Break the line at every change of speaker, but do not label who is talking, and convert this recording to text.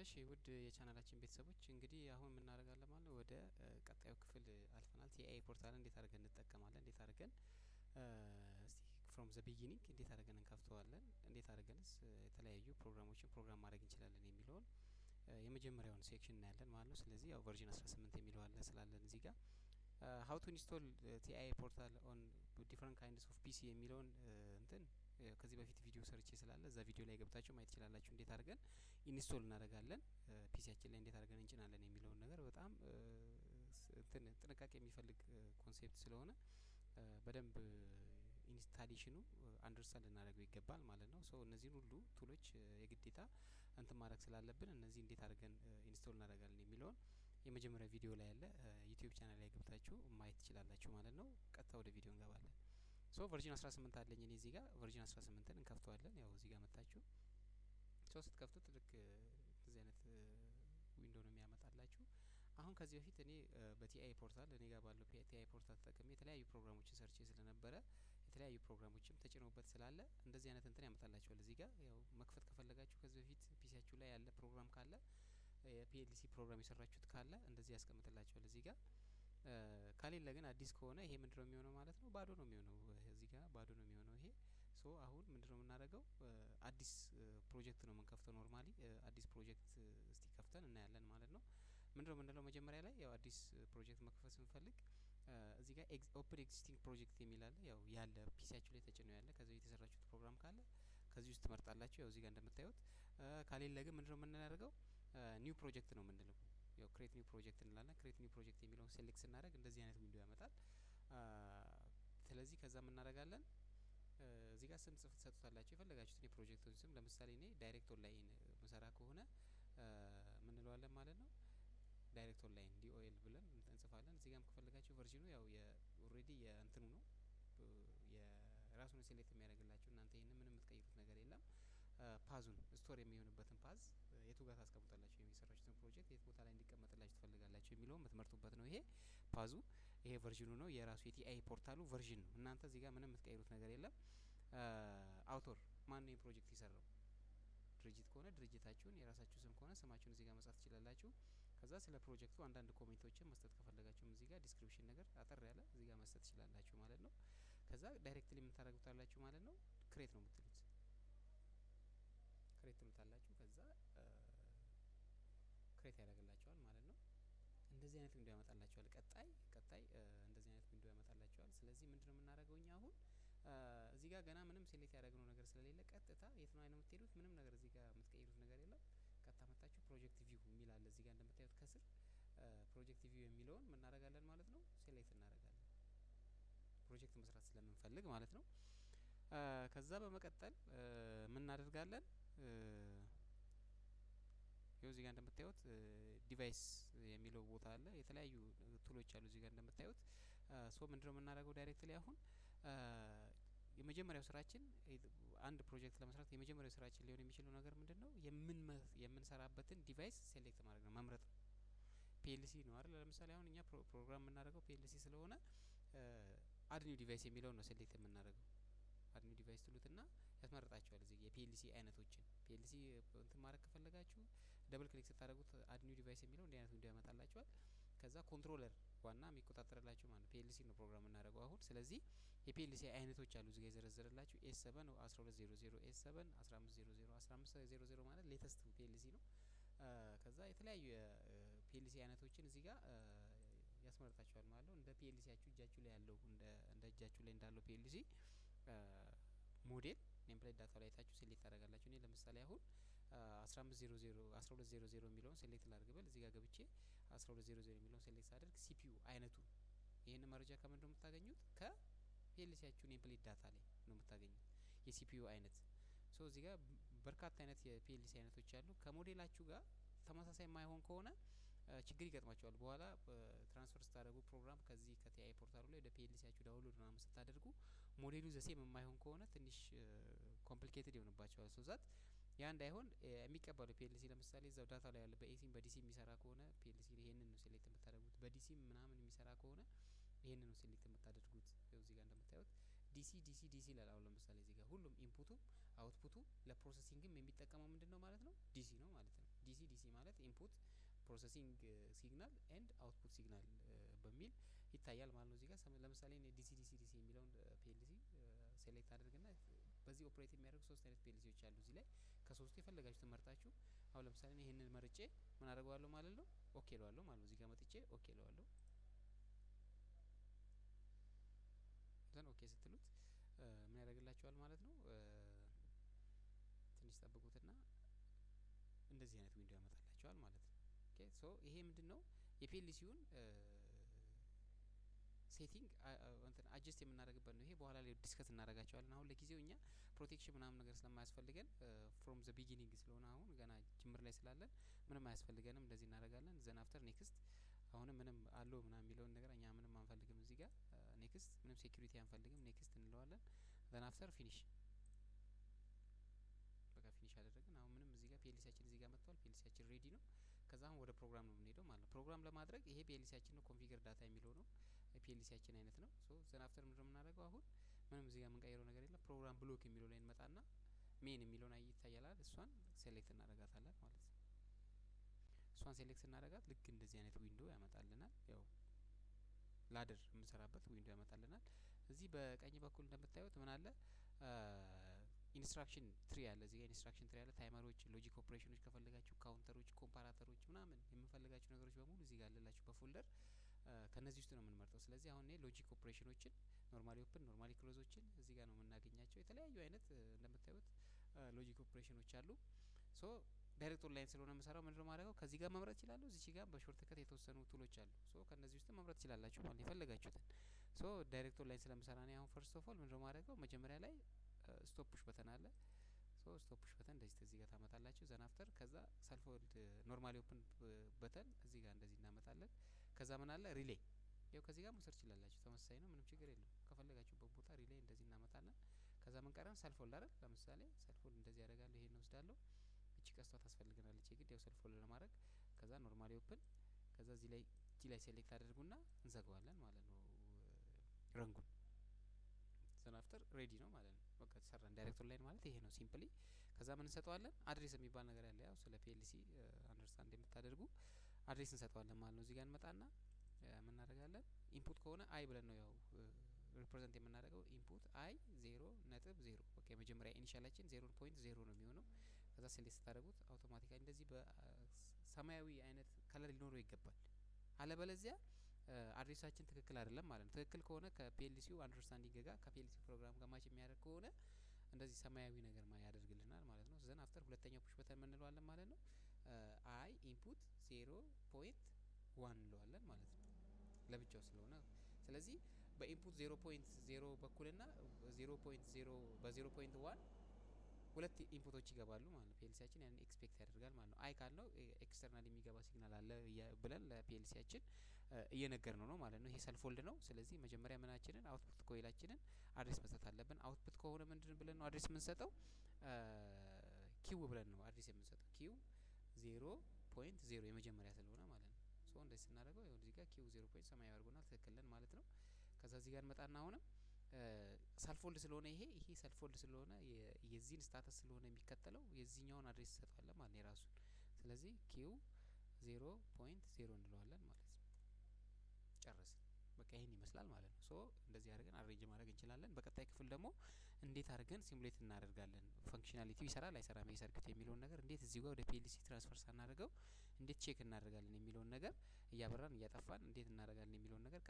እሺ ውድ የቻናላችን ቤተሰቦች እንግዲህ አሁን የምናደርጋለን ማለት ነው ወደ ቀጣዩ ክፍል አልፈናል። ቲአይ ፖርታል እንዴት አድርገን እንጠቀማለን፣ እንዴት አድርገን እስቲ ፍሮም ዘ ቢጊኒንግ እንዴት አድርገን እንከፍተዋለን፣ እንዴት አድርገንስ የተለያዩ ፕሮግራሞችን ፕሮግራም ማድረግ እንችላለን የሚለውን የመጀመሪያውን ሴክሽን እናያለን ማለት ነው። ስለዚህ ያው ቨርዥን 18 የሚለው አለ ስላለን እዚህ ጋር ሀው ቱ ኢንስቶል ቲአይ ፖርታል ኦን ዲፈረንት ካይንድስ ኦፍ ፒሲ የሚለውን እንትን ከዚህ በፊት ቪዲዮ ሰርቼ ስላለ እዛ ቪዲዮ ላይ ገብታችሁ ማየት ትችላላችሁ። እንዴት አድርገን ኢንስቶል እናደርጋለን ፒሲያችን ላይ እንዴት አድርገን እንጭናለን የሚለውን ነገር በጣም እንትን ጥንቃቄ የሚፈልግ ኮንሴፕት ስለሆነ በደንብ ኢንስታሌሽኑ አንደርስታንድ ልናደርገው ይገባል ማለት ነው። ሶ እነዚህን ሁሉ ቱሎች የግዴታ እንትን ማድረግ ስላለብን እነዚህ እንዴት አድርገን ኢንስቶል እናደርጋለን የሚለውን የመጀመሪያ ቪዲዮ ላይ ያለ ዩቲዩብ ቻናል ላይ ገብታችሁ ማየት ትችላላችሁ ማለት ነው። ቀጥታ ወደ ቪዲዮ እንገባለን። ሶ ቨርዥን 18 አለኝ እኔ እዚህ ጋር ቨርዥን 18ን እንከፍተዋለን። ያው እዚህ ጋር መጣችሁ ሶ ስትከፍቱት ልክ እንደዚህ አይነት ዊንዶ ነው የሚያመጣላችሁ። አሁን ከዚህ በፊት እኔ በቲአይ ፖርታል እኔ ጋር ባለው ቲአይ ፖርታል ተጠቅሜ የተለያዩ ፕሮግራሞችን ሰርቼ ስለነበረ የተለያዩ ፕሮግራሞችም ተጭነውበት ስላለ እንደዚህ አይነት እንትን ያመጣላችኋል። እዚህ ጋር ያው መክፈት ከፈለጋችሁ ከዚህ በፊት ፒሲያችሁ ላይ ያለ ፕሮግራም ካለ የፒኤልሲ ፕሮግራም የሰራችሁት ካለ እንደዚህ ያስቀምጥላችኋል እዚህ ጋር። ከሌለ ግን አዲስ ከሆነ ይሄ ምንድነው የሚሆነው ማለት ነው? ባዶ ነው የሚሆነው። እዚህ ጋር ባዶ ነው የሚሆነው ይሄ። ሶ አሁን ምንድነው የምናደርገው? አዲስ ፕሮጀክት ነው የምንከፍተው። ኖርማሊ አዲስ ፕሮጀክት እስቲ ከፍተን እናያለን ማለት ነው። ምንድነው የምንለው መጀመሪያ ላይ ያው አዲስ ፕሮጀክት መክፈት ስንፈልግ እዚህ ጋር ኦፕን ኤግዚስቲንግ ፕሮጀክት የሚል አለ። ያው ያለ ፒሲያችሁ ላይ ተጭኖ ያለ ከዚህ የተሰራችሁት ፕሮግራም ካለ ከዚህ ውስጥ ትመርጣላችሁ። ያው እዚህ ጋር እንደምታዩት ከሌለ ግን ምንድነው የምናደርገው? ኒው ፕሮጀክት ነው የምንለው። ያው ክሬት ኒው ፕሮጀክት እንላለን። ክሬት ኒው ፕሮጀክት የሚለውን ሴሌክት ስናደርግ እንደዚህ አይነት ዊንዶ ያመጣል። ስለዚህ ከዛ እናደርጋለን እዚህ ጋር ስም ጽፍ ትሰጡታላችሁ የፈለጋችሁትን የፕሮጀክቱን ስም። ለምሳሌ እኔ ዳይሬክት ኦንላይን መሰራ ከሆነ ምን እንለዋለን ማለት ነው? ዳይሬክት ኦንላይን ዲኦኤል ብለን እንጽፋለን። እዚህ ጋርም ከፈለጋችሁ ቨርዥኑ ያው ኦልሬዲ የእንትኑ ነው የራሱን ሴሌክት የሚያደርግላችሁ። እናንተ ይሄንን ምንም የምትቀይሩት ነገር የለም። ፓዙን ስቶር የሚሆንበትን ፓዝ የቱ ጋር ታስቀምጣላችሁ፣ የሚሰራችሁትን ፕሮጀክት የት ቦታ ላይ እንዲቀመጥላችሁ ትፈልጋላችሁ የሚለውን የምትመርጡበት ነው። ይሄ ፓዙ ይሄ ቨርዥኑ ነው የራሱ የቲአይ ፖርታሉ ቨርዥን ነው። እናንተ እዚህ ጋር ምንም የምትቀይሩት ነገር የለም። አውቶር ማን ነው ፕሮጀክት የሰራው? ድርጅት ከሆነ ድርጅታችሁን፣ የራሳችሁ ስም ከሆነ ስማችሁን እዚህ ጋር መጻፍ ትችላላችሁ። ከዛ ስለ ፕሮጀክቱ አንዳንድ ኮሜንቶችን መስጠት ከፈለጋችሁም እዚህ ጋር ዲስክሪፕሽን ነገር አጠር ያለ እዚህ ጋር መስጠት ትችላላችሁ ማለት ነው። ከዛ ዳይሬክትሊ የምታደርጉታላችሁ ማለት ነው። ክሬት ነው የምትሉት፣ ክሬት ትሉታላችሁ። ከዛ ክሬት ያደርግላችኋል ማለት ነው። እንደዚህ አይነት ዊንዶ ያመጣላችኋል። ቀጣይ እንደዚህ አይነት ዊንዶ ያመጣላችኋል። ስለዚህ ምንድነው የምናደርገው እኛ አሁን እዚህ ጋር ገና ምንም ሴሌክት ያደረግነው ነገር ስለሌለ ቀጥታ የት ነው አይነ የምትሄዱት? ምንም ነገር እዚህ ጋር የምትቀይሩት ነገር የለም። ቀጥታ መጣችሁ ፕሮጀክት ቪው የሚል አለ እዚህ ጋር እንደምታዩት ከስር ፕሮጀክት ቪው የሚለውን ምን እናደርጋለን ማለት ነው? ሴሌክት እናደርጋለን ፕሮጀክት መስራት ስለምንፈልግ ማለት ነው። ከዛ በመቀጠል ምን እናደርጋለን? ይኸው እዚህ ጋር እንደምታዩት ዲቫይስ የሚለው ቦታ አለ። የተለያዩ ቱሎች አሉ እዚህ ጋር እንደምታዩት። ሶ ምንድነው የምናደርገው ዳይሬክትሊ አሁን የመጀመሪያው ስራችን አንድ ፕሮጀክት ለመስራት የመጀመሪያው ስራችን ሊሆን የሚችለው ነገር ምንድነው? የምንሰራበትን ዲቫይስ ሴሌክት ማድረግ ነው፣ መምረጥ ነው። ፒኤልሲ ነው አይደል? ለምሳሌ አሁን እኛ ፕሮግራም የምናደርገው ፒኤልሲ ስለሆነ አድ ኒው ዲቫይስ የሚለውን ነው ሴሌክት የምናደርገው። አድ ኒው ዲቫይስ ትሉትና ያስመርጣችኋል እዚህ የፒኤልሲ አይነቶችን። ፒኤልሲ እንትን ማድረግ ከፈለጋችሁ ደብል ክሊክ ስታደርጉት አድ ኒው ዲቫይስ የሚለው እንዲህ አይነት ዊንዶ ያመጣላችኋል። ከዛ ኮንትሮለር ዋና የሚቆጣጠርላችሁ ማለት ፒኤልሲ ነው ፕሮግራም እናደርገው አሁን። ስለዚህ የፒኤልሲ አይነቶች አሉ እዚህ ጋር የዘረዘረላችሁ ኤስ7 1200 ኤስ7 1500 1500 ማለት ሌተስት ፒኤልሲ ነው። ከዛ የተለያዩ የፒኤልሲ አይነቶችን እዚህ ጋር ያስመርጣችኋል ማለት ነው። እንደ ፒኤልሲያችሁ እጃችሁ ላይ ያለው እንደ እጃችሁ ላይ እንዳለው ፒኤልሲ ሞዴል ኔም ፕሌት ዳታው ላይ ታችሁ ሴሌክት ታደርጋላችሁ። እኔ ለምሳሌ አሁን 1200 የሚለውን ሴሌክት ላድርግበል እዚህ ጋር ገብቼ 1200 የሚለውን ሴሌክት ሳደርግ ሲፒዩ አይነቱ ይሄን መረጃ ከምን ነው የምታገኙት? ከፒኤልሲያችሁ ኔም ፕሌት ዳታ ላይ ነው የምታገኙት የሲፒዩ አይነት። ሶ እዚህ ጋር በርካታ አይነት የፒኤልሲ አይነቶች አሉ። ከሞዴላችሁ ጋር ተመሳሳይ የማይሆን ከሆነ ችግር ይገጥማቸዋል። በኋላ ትራንስፈር ስታደርጉ ፕሮግራም ከዚህ ከቲአይ ፖርታሉ ላይ ወደ ፒኤልሲያችሁ ዳውንሎድ ምናምን ስታደርጉ ሞዴሉ ዘሴም የማይሆን ከሆነ ትንሽ ኮምፕሊኬትድ ይሆንባቸዋል። ሶ ዛት ያ እንዳይሆን የሚቀበለው ፒኤልሲ ለምሳሌ እዛው ዳታ ላይ ያለ በኤሲም በዲሲ የሚሰራ ከሆነ ፒኤልሲ ይሄንን ነው ሴሌክት የምታደርጉት። በዲሲም ምናምን የሚሰራ ከሆነ ይሄንን ነው ሴሌክት የምታደርጉት። እዚህ ጋር እንደምታዩት ዲሲ ይላል። አሁን ለምሳሌ እዚህ ጋር ሁሉም ኢንፑቱ አውትፑቱ ለፕሮሰሲንግም የሚጠቀመው ምንድነው ማለት ነው? ዲሲ ነው ማለት ነው። ዲሲ ኢንፑት ፕሮሰሲንግ ሲግናል ኤንድ አውትፑት ሲግናል በሚል ይታያል ማለት ነው። እዚህ ጋር ለምሳሌ እኔ ዲሲ ዲሲ ዲሲ የሚለውን ፒኤልሲ ሴሌክት አድርግና በዚህ ኦፕሬት የሚያደርጉ 3 አይነት ፒኤልሲዎች አሉ። እዚህ ላይ ከሶስቱ የፈለጋችሁትን መርጣችሁ አሁን ለምሳሌ እኔ ይሄንን መርጬ ምን አደርገዋለሁ ማለት ነው ኦኬ እለዋለሁ ማለት ነው። እዚህ ጋር መጥቼ ኦኬ እለዋለሁ። ዘን ኦኬ ስትሉት ምን ያደርግላችኋል ማለት ነው። ትንሽ ጠብቁትና እንደዚህ አይነት ዊንዶው ያመጣላችኋል ማለት ነው። ኦኬ ሶ ይሄ ምንድነው የፒኤልሲውን ሴቲንግ እንትን አጀስት የምናደርግበት ነው። ይሄ በኋላ ላይ ዲስከስ እናደርጋቸዋለን። አሁን ለጊዜው እኛ ፕሮቴክሽን ምናምን ነገር ስለማያስፈልገን ፍሮም ዘ ቢጊኒንግ ስለሆነ አሁን ገና ጅምር ላይ ስላለን ምንም አያስፈልገንም። እንደዚህ እናደርጋለን። ዘን አፍተር ኔክስት አሁንም ምንም አለው ምናምን የሚለውን ነገር እኛ ምንም አንፈልግም። እዚህ ጋር ኔክስት ምንም ሴኩሪቲ አንፈልግም። ኔክስት እንለዋለን። ዘን አፍተር ፊኒሽ በቃ ፊኒሽ አደረግን። አሁን ምንም እዚህ ጋር ፒኤልሲያችን እዚህ ጋር መጥቷል። ፒኤልሲያችን ሬዲ ነው። ከዛ አሁን ወደ ፕሮግራም ነው የምንሄደው ማለት ነው። ፕሮግራም ለማድረግ ይሄ ፒኤልሲያችን ነው። ኮንፊገር ዳታ የሚለው ነው ፒኤልሲያችን አይነት ነው። ሶ ዘን አፍተር ምንድነው የምናደርገው አሁን ምንም እዚህ ጋር የምንቀይረው ነገር የለም። ፕሮግራም ብሎክ የሚለው ላይ እንመጣና ሜን የሚለውን ይታያል። እሷን ሴሌክት እናደርጋታለን ማለት ነው። እሷን ሴሌክት ስናደርጋት ልክ እንደዚህ አይነት ዊንዶ ያመጣልናል። ያው ላደር የምንሰራበት ዊንዶ ያመጣልናል። እዚህ በቀኝ በኩል እንደምታዩት ምን አለ ኢንስትራክሽን ትሪ አለ። እዚህ ጋር ኢንስትራክሽን ትሪ አለ። ታይመሮች፣ ሎጂክ ኦፕሬሽኖች ከፈለጋችሁ ካውንተሮች፣ ኮምፓራተሮች ምናምን የምንፈልጋችሁ ነገሮች በሙሉ እዚህ ጋር አለላችሁ በፎልደር ከነዚህ ውስጥ ነው የምንመርጠው። ስለዚህ አሁን እኔ ሎጂክ ኦፕሬሽኖችን ኖርማሊ ኦፕን ኖርማሊ ክሎዞችን እዚህ ጋር ነው የምናገኛቸው። የተለያዩ አይነት እንደምታዩት ሎጂክ ኦፕሬሽኖች አሉ። ሶ ዳይሬክት ኦንላይን ስለሆነ የምሰራው ምንድነው ማድረገው ከዚህ ጋር መምረጥ ይችላሉ። እዚህ ጋር በሾርት ከት የተወሰኑ ቱሎች አሉ። ሶ ከነዚህ ውስጥ መምረጥ ይችላላችሁ ማለት የፈለጋችሁትን። ሶ ዳይሬክት ኦንላይን ስለምሰራ ነው አሁን ፈርስት ኦፍ ኦል ምንድነው ማድረገው መጀመሪያ ላይ ስቶፕ ፑሽ በተን አለ። ሶ ስቶፕ ፑሽ በተን እንደዚህ እዚህ ጋር ታመጣላችሁ። ዘን አፍተር ከዛ ሰልፍ ሆልድ ኖርማሊ ኦፕን በተን እዚህ ጋር እንደዚህ እናመጣለን። ከዛ ምን አለ ሪሌይ ያው ከዚህ ጋር መውሰድ ትችላላችሁ። ተመሳሳይ ነው፣ ምንም ችግር የለም። ከፈለጋችሁበት ቦታ ሪሌይ እንደዚህ እናመጣለን። ከዛ ምን ቀረን ሰልፍ ሆልድ አይደል? ለምሳሌ ሰልፍ ሆልድ እንደዚህ ያደርጋለሁ። ይሄን ወስዳለሁ። እቺ ቀስቷ ታስፈልገናለች የግድ ያው ሰልፍ ሆልድ ለማድረግ። ከዛ ኖርማሊ ኦፕን ከዛ እዚህ ላይ እቺ ላይ ሴሌክት አድርጉና እንዘጋዋለን ማለት ነው ረንጉን። ዘን አፍተር ሬዲ ነው ማለት ነው። በቃ ተሰራን። ዳይሬክት ኦንላይን ማለት ይሄ ነው ሲምፕሊ። ከዛ ምን እንሰጠዋለን አድሬስ የሚባል ነገር ያለ ያው ስለ ፒኤልሲ አንደርስታንድ የምታደርጉ አድሬስ እንሰጠዋለን ማለት ነው። እዚህ ጋር እንመጣና ምን እናደርጋለን ኢንፑት ከሆነ አይ ብለን ነው ያው ሪፕሬዘንት የምናደርገው ኢንፑት አይ 0.0 ኦኬ መጀመሪያ ኢኒሻላችን 0.0 ነው የሚሆነው። ከዛ ሴሌክት ስታደርጉት አውቶማቲካሊ እንደዚህ በሰማያዊ አይነት ከለር ሊኖረው ይገባል። አለበለዚያ አድሬሳችን ትክክል አይደለም ማለት ነው። ትክክል ከሆነ ከፒኤልሲው አንደርስታንዲንግ ጋር ከፒኤልሲ ፕሮግራም ጋር ማች የሚያደርግ ከሆነ እንደዚህ ሰማያዊ ነገር ያደርግልናል ማለት ነው። ዘን አፍተር ሁለተኛው ፑሽ በተን እንለዋለን ማለት ነው። አይ ኢንፑት 0.1 እንለዋለን ማለት ነው ለብቻው ስለሆነ። ስለዚህ በኢንፑት 0.0 በኩልና 0.0 በ0.1 ሁለት ኢንፑቶች ይገባሉ ማለት ነው። ፒኤልሲያችን ያን ኤክስፔክት ያደርጋል ማለት ነው። አይ ካልነው ኤክስተርናል የሚገባ ሲግናል አለ ብለን ለፒኤልሲያችን እየነገር ነው ማለት ነው። ይሄ ሰልፍ ሆልድ ነው። ስለዚህ መጀመሪያ ምናችንን አውትፑት ኮይላችንን አድሬስ መስጠት አለብን። አውትፑት ከሆነ ምንድን ብለን ነው አድሬስ የምንሰጠው ኪው ብለን ነው አድሬስ የምንሰጠው ኪው 0.0 የመጀመሪያ ስለሆነ ማለት ነው። ሶ እንደዚህ ስናደርገው ይኸው እዚህ ጋር ኪው 0 ሰማያዊ አድርጎናል። ትክክል ነን ማለት ነው። ከዛ እዚህ ጋር እንመጣና አሁንም ሰልፎልድ ስለሆነ ይሄ ሰልፎልድ ስለሆነ የዚህን ስታተስ ስለሆነ የሚከተለው የዚህኛውን አድሬስ እንሰጠዋለን ማለት ነው የራሱን። ስለዚህ ኪው 0.0 እንለዋለን ማለት ነው። ጨረስን። በቃ ይሄን ይመስላል ማለት ነው። ሶ እንደዚህ አድርገን አሬንጅ ማድረግ እንችላለን። በቀጣይ ክፍል ደግሞ እንዴት አድርገን ሲሙሌት እናደርጋለን፣ ፈንክሽናሊቲው ይሰራል አይሰራም ይሄ ሰርኪት የሚለውን ነገር እንዴት እዚህ ጋር ወደ ፒኤልሲ ትራንስፈር ሳናደርገው እንዴት ቼክ እናደርጋለን የሚለውን ነገር እያበራን እያጠፋን እንዴት እናደርጋለን የሚለውን ነገር